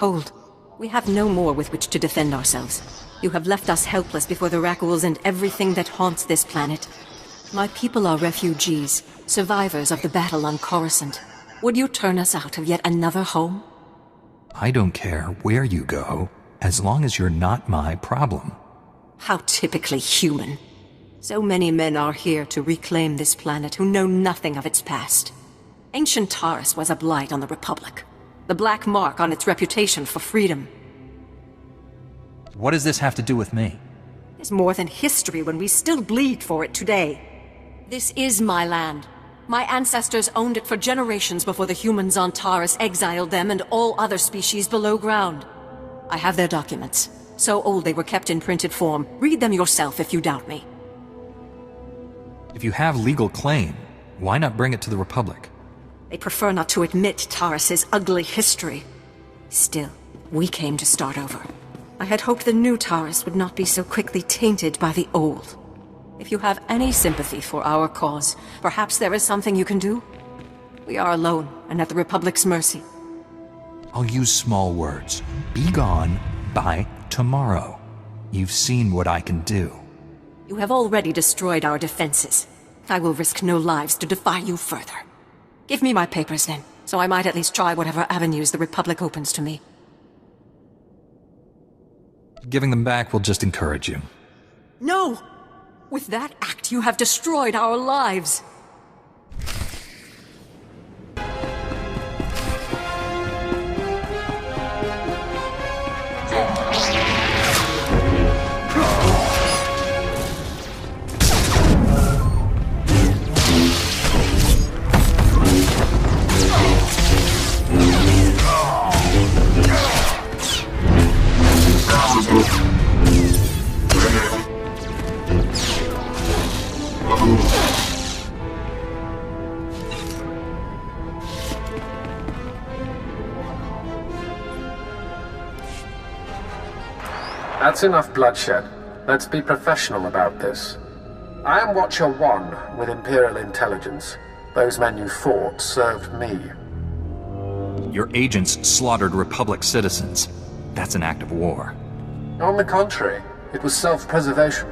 Hold. We have no more with which to defend ourselves. You have left us helpless before the Rakuls and everything that haunts this planet. My people are refugees, survivors of the battle on Coruscant. Would you turn us out of yet another home? I don't care where you go, as long as you're not my problem. How typically human. So many men are here to reclaim this planet who know nothing of its past. Ancient Taurus was a blight on the Republic. The black mark on its reputation for freedom. What does this have to do with me? There's more than history when we still bleed for it today. This is my land. My ancestors owned it for generations before the humans on Taurus exiled them and all other species below ground. I have their documents. So old they were kept in printed form. Read them yourself if you doubt me. If you have legal claim, why not bring it to the Republic? They prefer not to admit Taurus's ugly history. Still, we came to start over. I had hoped the new Taurus would not be so quickly tainted by the old. If you have any sympathy for our cause, perhaps there is something you can do? We are alone and at the Republic's mercy. I'll use small words. Be gone by tomorrow. You've seen what I can do. You have already destroyed our defenses. I will risk no lives to defy you further. Give me my papers then, so I might at least try whatever avenues the Republic opens to me. Giving them back will just encourage you. No! With that act, you have destroyed our lives. That's enough bloodshed. Let's be professional about this. I am Watcher 1 with Imperial Intelligence. Those men you fought served me. Your agents slaughtered Republic citizens. That's an act of war. On the contrary, it was self-preservation.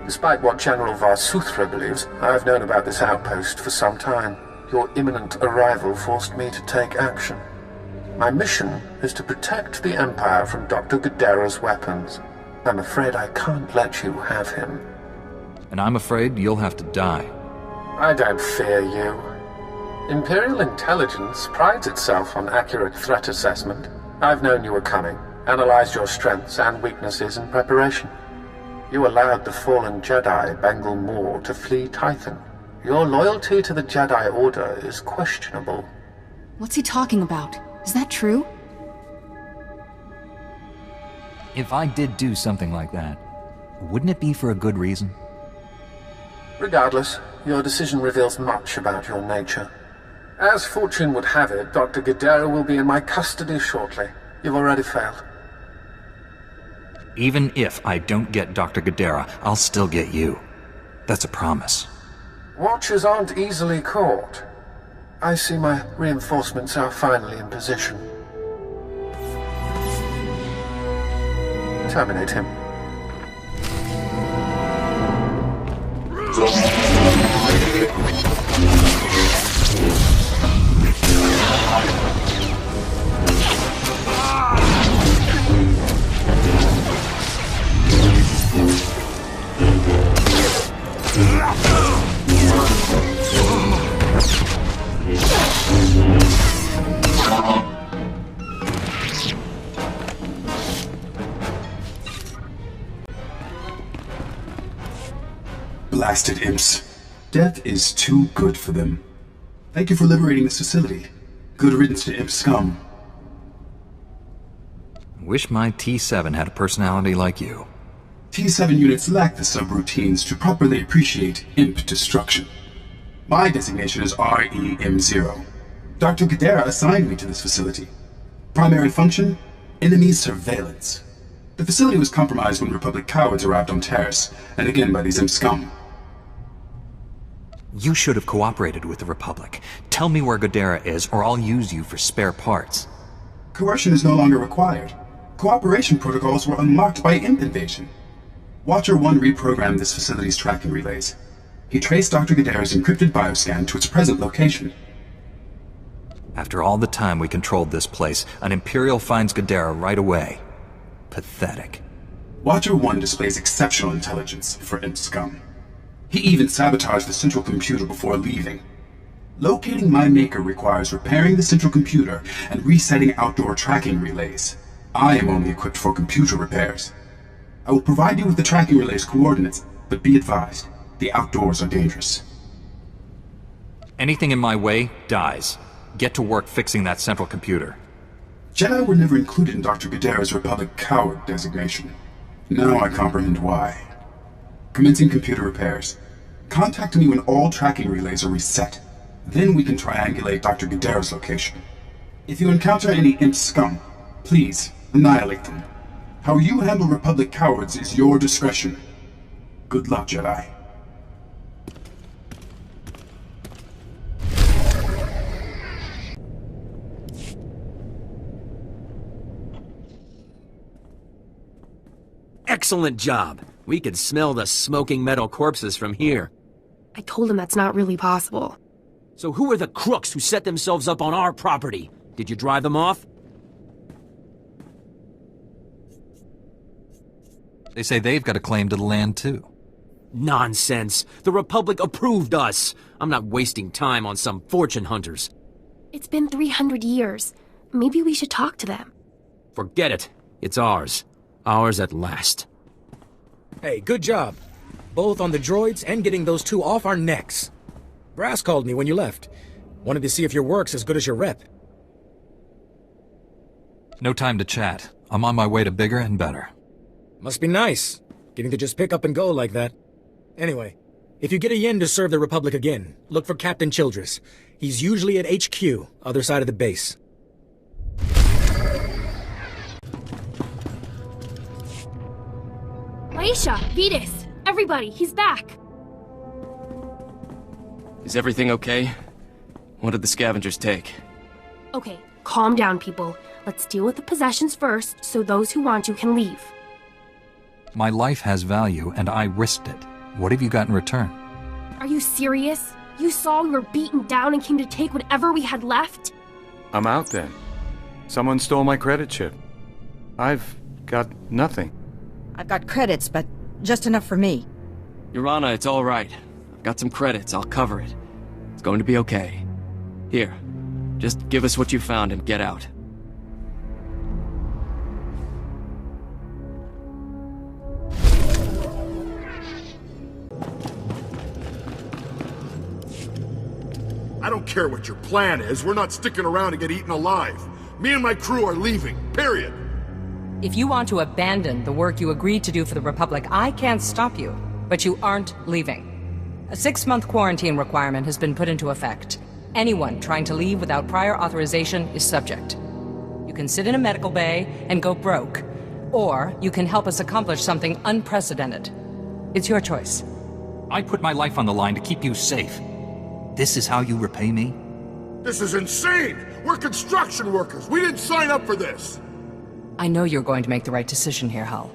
Despite what General Varsuthra believes, I have known about this outpost for some time. Your imminent arrival forced me to take action. My mission is to protect the Empire from Dr. Gadera's weapons. I'm afraid I can't let you have him. And I'm afraid you'll have to die. I don't fear you. Imperial Intelligence prides itself on accurate threat assessment. I've known you were coming, analyzed your strengths and weaknesses in preparation. You allowed the fallen Jedi, Bengal Moore, to flee Tython. Your loyalty to the Jedi Order is questionable. What's he talking about? Is that true? If I did do something like that, wouldn't it be for a good reason? Regardless, your decision reveals much about your nature. As fortune would have it, Dr. Gadera will be in my custody shortly. You've already failed. Even if I don't get Dr. Gadera, I'll still get you. That's a promise. Watchers aren't easily caught. I see my reinforcements are finally in position. Terminate him. Blasted imps. Death is too good for them. Thank you for liberating this facility. Good riddance to imp scum. Wish my T7 had a personality like you. T7 units lack the subroutines to properly appreciate imp destruction. My designation is REM0. Dr. Gadera assigned me to this facility. Primary function? Enemy surveillance. The facility was compromised when Republic cowards arrived on Terrace, and again by these imp scum. You should have cooperated with the Republic. Tell me where Gadera is, or I'll use you for spare parts. Coercion is no longer required. Cooperation protocols were unlocked by imp invasion. Watcher 1 reprogrammed this facility's tracking relays. He traced Dr. Gadara's encrypted bioscan to its present location. After all the time we controlled this place, an Imperial finds Gadara right away. Pathetic. Watcher 1 displays exceptional intelligence for imp scum. He even sabotaged the central computer before leaving. Locating my maker requires repairing the central computer and resetting outdoor tracking relays. I am only equipped for computer repairs. I will provide you with the tracking relay's coordinates, but be advised, the outdoors are dangerous. Anything in my way dies. Get to work fixing that central computer. Jedi were never included in Dr. Gadara's Republic Coward designation. Now I comprehend why. Commencing computer repairs. Contact me when all tracking relays are reset. Then we can triangulate Dr. Gadara's location. If you encounter any imp scum, please annihilate them. How you handle Republic cowards is your discretion. Good luck, Jedi. Excellent job. We could smell the smoking metal corpses from here. I told him that's not really possible. So who are the crooks who set themselves up on our property? Did you drive them off? They say they've got a claim to the land too. Nonsense. The Republic approved us. I'm not wasting time on some fortune hunters. It's been 300 years. Maybe we should talk to them. Forget it. It's ours. Ours at last. Hey, good job. Both on the droids and getting those two off our necks. Brass called me when you left. Wanted to see if your work's as good as your rep. No time to chat. I'm on my way to bigger and better. Must be nice, getting to just pick up and go like that. Anyway, if you get a yen to serve the Republic again, look for Captain Childress. He's usually at HQ, other side of the base. Aisha, Vetus, everybody, he's back. Is everything okay? What did the scavengers take? Okay, calm down, people. Let's deal with the possessions first, so those who want you can leave. My life has value, and I risked it. What have you got in return? Are you serious? You saw we were beaten down and came to take whatever we had left? I'm out then. Someone stole my credit chip. I've got nothing. I've got credits, but just enough for me. Your Honor, it's all right. I've got some credits. I'll cover it. It's going to be okay. Here, just give us what you found and get out. I don't care what your plan is. We're not sticking around to get eaten alive. Me and my crew are leaving, period. If you want to abandon the work you agreed to do for the Republic, I can't stop you. But you aren't leaving. A 6-month quarantine requirement has been put into effect. Anyone trying to leave without prior authorization is subject. You can sit in a medical bay and go broke, or you can help us accomplish something unprecedented. It's your choice. I put my life on the line to keep you safe. This is how you repay me? This is insane! We're construction workers! We didn't sign up for this! I know you're going to make the right decision here, Hull.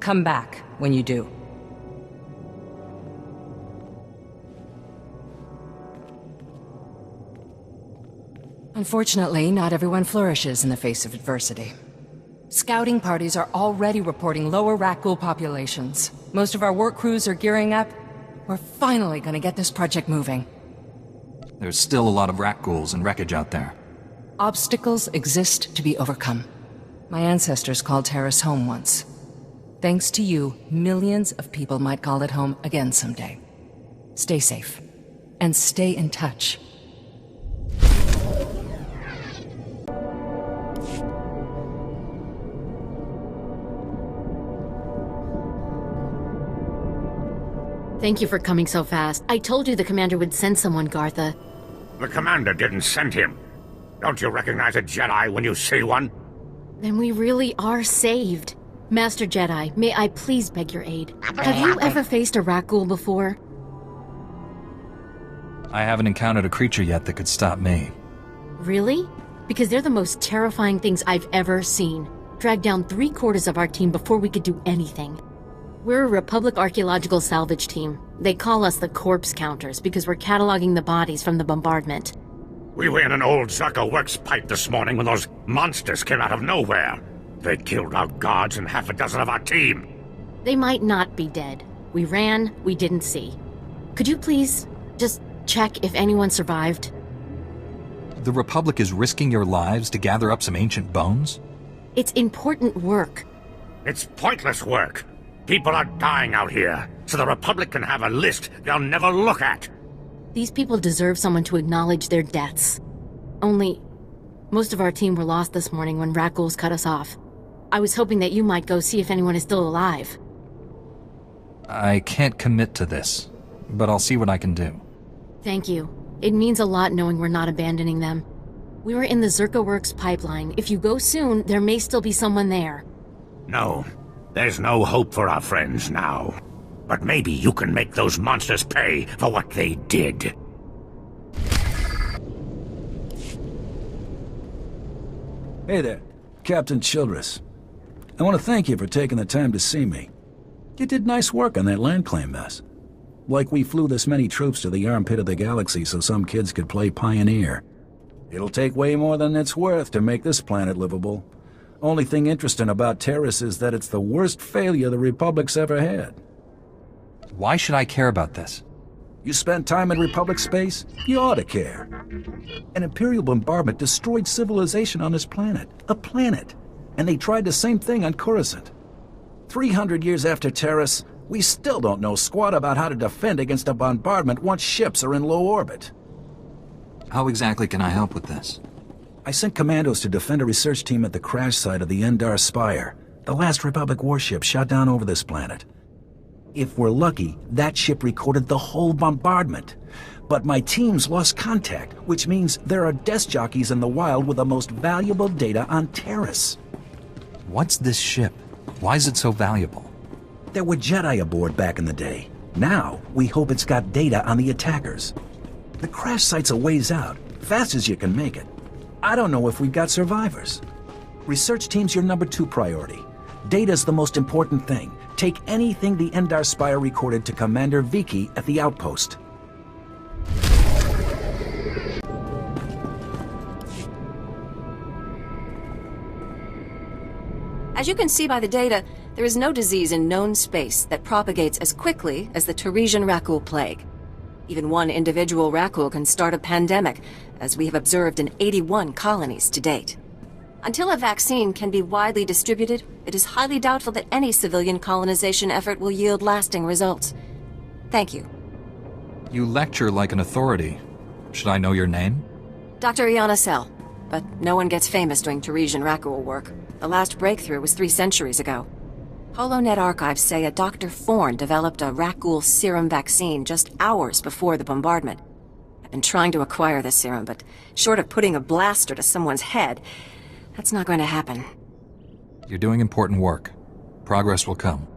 Come back when you do. Unfortunately, not everyone flourishes in the face of adversity. Scouting parties are already reporting lower Rakghoul populations. Most of our work crews are gearing up. We're finally gonna get this project moving. There's still a lot of Rakghouls and wreckage out there. Obstacles exist to be overcome. My ancestors called Terrace home once. Thanks to you, millions of people might call it home again someday. Stay safe. And stay in touch. Thank you for coming so fast. I told you the commander would send someone, Gartha. The commander didn't send him. Don't you recognize a Jedi when you see one? Then we really are saved. Master Jedi, may I please beg your aid? Have you ever faced a Rakghoul before? I haven't encountered a creature yet that could stop me. Really? because they're the most terrifying things I've ever seen. Dragged down 3/4 of our team before we could do anything. We're a Republic archaeological salvage team. They call us the corpse counters because we're cataloging the bodies from the bombardment. We were in an old Zerko works pipe this morning when those monsters came out of nowhere. They killed our guards and half a dozen of our team. They might not be dead. We ran, we didn't see. Could you please just check if anyone survived? The Republic is risking your lives to gather up some ancient bones? It's important work. It's pointless work. People are dying out here, so the Republic can have a list they'll never look at. These people deserve someone to acknowledge their deaths. Only, most of our team were lost this morning when rat ghouls cut us off. I was hoping that you might go see if anyone is still alive. I can't commit to this, but I'll see what I can do. Thank you. It means a lot knowing we're not abandoning them. We were in the Zerko Works pipeline. If you go soon, there may still be someone there. No, there's no hope for our friends now. But maybe you can make those monsters pay for what they did. Hey there, Captain Childress. I want to thank you for taking the time to see me. You did nice work on that land claim mess. Like we flew this many troops to the armpit of the galaxy so some kids could play pioneer. It'll take way more than it's worth to make this planet livable. Only thing interesting about Terrace is that it's the worst failure the Republic's ever had. Why should I care about this? You spent time in Republic space? You ought to care. An Imperial bombardment destroyed civilization on this planet. A planet. And they tried the same thing on Coruscant. 300 years after Terrace, we still don't know squat about how to defend against a bombardment once ships are in low orbit. How exactly can I help with this? I sent commandos to defend a research team at the crash site of the Endar Spire, the last Republic warship shot down over this planet. If we're lucky, that ship recorded the whole bombardment. But my team's lost contact, which means there are desk jockeys in the wild with the most valuable data on Terrace. What's this ship? Why is it so valuable? There were Jedi aboard back in the day. Now, we hope it's got data on the attackers. The crash site's a ways out, fast as you can make it. I don't know if we've got survivors. Research team's your number 2 priority. Data's the most important thing. Take anything the Endar Spire recorded to Commander Viki at the outpost. As you can see by the data, there is no disease in known space that propagates as quickly as the Taresian Rakul plague. Even one individual Rakul can start a pandemic, as we have observed in 81 colonies to date. Until a vaccine can be widely distributed, it is highly doubtful that any civilian colonization effort will yield lasting results. Thank you. You lecture like an authority. Should I know your name? Dr. Iana Sell, but no one gets famous doing Taresian Rakul work. The last breakthrough was 3 centuries ago. HoloNet archives say a Dr. Forn developed a Rakul serum vaccine just hours before the bombardment. I've been trying to acquire this serum, but short of putting a blaster to someone's head, that's not going to happen. You're doing important work. Progress will come.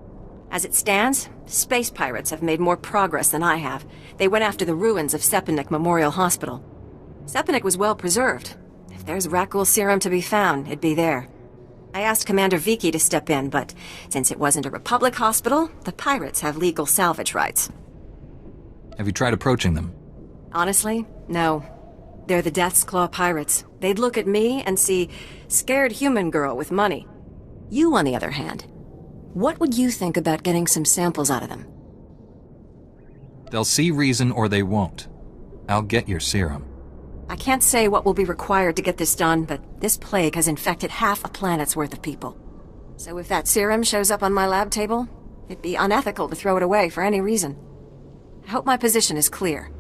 As it stands, space pirates have made more progress than I have. They went after the ruins of Sepanik Memorial Hospital. Sepanik was well preserved. If there's Rakul serum to be found, it'd be there. I asked Commander Viki to step in, but since it wasn't a Republic hospital, the pirates have legal salvage rights. Have you tried approaching them? Honestly, no. They're the Death's Claw pirates. They'd look at me and see scared human girl with money. You, on the other hand, what would you think about getting some samples out of them? They'll see reason or they won't. I'll get your serum. I can't say what will be required to get this done, but this plague has infected half a planet's worth of people. So if that serum shows up on my lab table, it'd be unethical to throw it away for any reason. I hope my position is clear.